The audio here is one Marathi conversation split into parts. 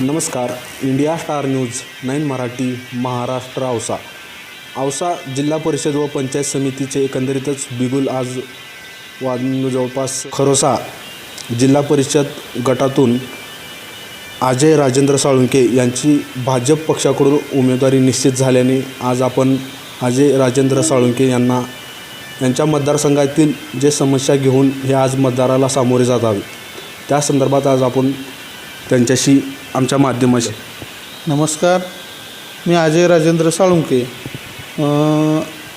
नमस्कार. India star news 9 Marathi Maharashtra Ausa जिल्हा परिषद व पंचायत समितीचे एकंदरीतच बिगुल आज वाजून जवळपास खरोसा जिल्हा परिषद गटातून अजय राजेंद्र साळुंखे यांची भाजप पक्षाकडून उमेदवारी निश्चित झाल्याने आज आपण अजय राजेंद्र साळुंखे यांच्या मतदारसंघातील जे समस्या घेऊन हे आज मतदाराला सामोरे जात आहे त्या संदर्भात आज आपण त्यांच्याशी आमच्या माध्यमाशी. नमस्कार, मी अजय राजेंद्र साळुंखे,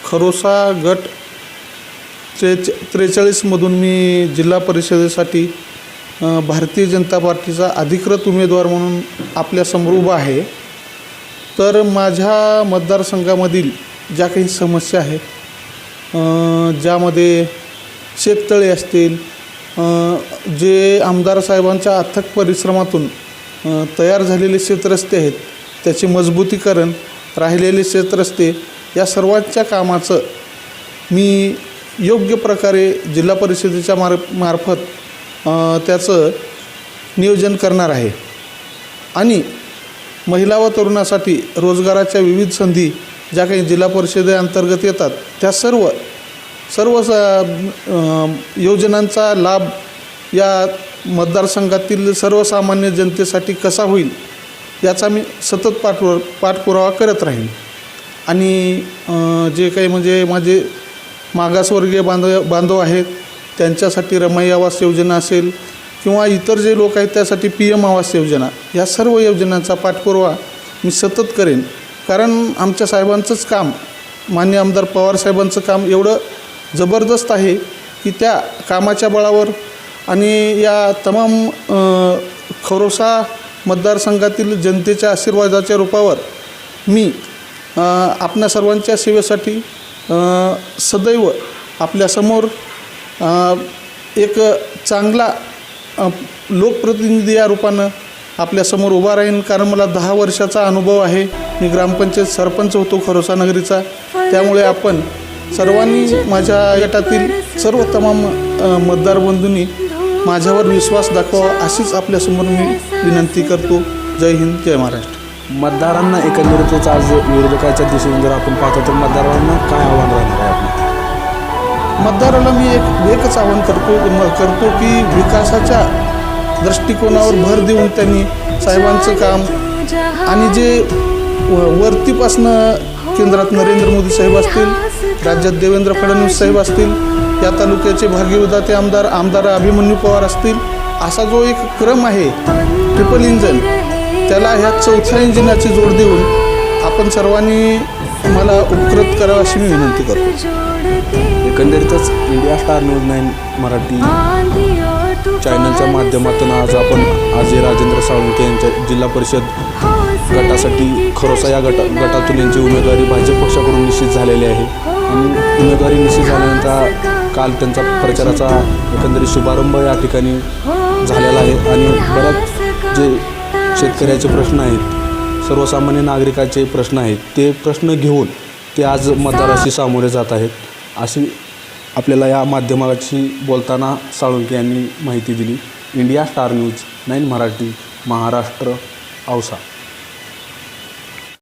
खरोसा गट 43मधून मी जिल्हा परिषदेसाठी भारतीय जनता पार्टीचा अधिकृत उमेदवार म्हणून आपल्यासमोर उभा आहे. तर माझ्या मतदारसंघामधील ज्या काही समस्या आहेत, ज्यामध्ये शेततळे असतील, जे आमदार साहेबांच्या अथक परिश्रमातून तयार झालेले शेतरस्ते आहेत, त्याचे मजबूतीकरण, राहिलेले शेतरस्ते या सर्वांच्या कामाचं मी योग्य प्रकारे जिल्हा परिषदेच्या मार्फत त्याचं नियोजन करणार आहे. आणि महिला व तरुणासाठी रोजगाराच्या विविध संधी ज्या काही जिल्हा परिषदेअंतर्गत येतात त्या सर्व योजनांचा लाभ या मतदारसंघातील सर्वसामान्य जनतेसाठी कसा होईल याचा मी सतत पाठपुरावा करत राहीन. आणि जे काही म्हणजे माझे मागासवर्गीय बांधव आहेत त्यांच्यासाठी रमाई आवास योजना असेल किंवा इतर जे लोक आहेत त्यासाठी PM आवास योजना, या सर्व योजनांचा पाठपुरावा मी सतत करेन. कारण आमच्या साहेबांचंच काम, माननीय आमदार पवार साहेबांचं काम एवढं जबरदस्त आहे की त्या कामाच्या बळावर आणि या तमाम खरोसा मतदारसंघातील जनतेच्या आशीर्वादाच्या रूपावर मी आपल्या सर्वांच्या सेवेसाठी सदैव आपल्यासमोर एक चांगला लोकप्रतिनिधी या रूपानं आपल्यासमोर उभा राहीन. कारण मला 10 वर्षाचा अनुभव आहे. मी ग्रामपंचायत सरपंच होतो खरोसा नगरीचा. त्यामुळे आपण सर्वांनी, माझ्या गटातील सर्व तमाम मतदार बंधूंनी माझ्यावर विश्वास दाखवा अशीच आपल्यासमोर मी विनंती करतो. जय हिंद, जय महाराष्ट्र. मतदारांना एकंदरीतच आज विरोधकाच्या दिशेने जर आपण पाहतो तर मतदारांना काय आव्हान राहणार आहे आपलं? मतदाराला मी एकच आवाहन करतो की विकासाच्या दृष्टिकोनावर भर देऊन त्यांनी साहेबांचं काम आणि जे वरतीपासनं केंद्रात नरेंद्र मोदी साहेब असतील, राज्यात देवेंद्र फडणवीस साहेब असतील, या तालुक्याचे भाग्यविधाते आमदार अभिमन्यू पवार असतील, असा जो एक क्रम आहे ट्रिपल इंजन, त्याला ह्या 4थ्या इंजिनाची जोड देऊन आपण सर्वांनी मला उपकृत करावं अशी मी विनंती करतो. एकंदरीतच इंडिया स्टार न्यूज 9 मराठी चॅनलच्या माध्यमातून आज आपण अजय राजेंद्र साळुंखे यांच्या जिल्हा परिषद गटासाठी खरोसा या गटातून यांची उमेदवारी भाजप पक्षाकडून निश्चित झालेली आहे. आणि उमेदवारी निश्चित झाल्यानंतर काल त्यांचा प्रचाराचा एकंदरीत शुभारंभ या ठिकाणी झालेला आहे. आणि बऱ्याच जे शेतकऱ्याचे प्रश्न आहेत, सर्वसामान्य नागरिकाचे प्रश्न आहेत, ते प्रश्न घेऊन ते आज मतदाराशी सामोरे जात आहेत अशी आपल्याला या माध्यमाशी बोलताना साळुंखे यांनी माहिती दिली. India star news 9 Marathi Maharashtra Ausa.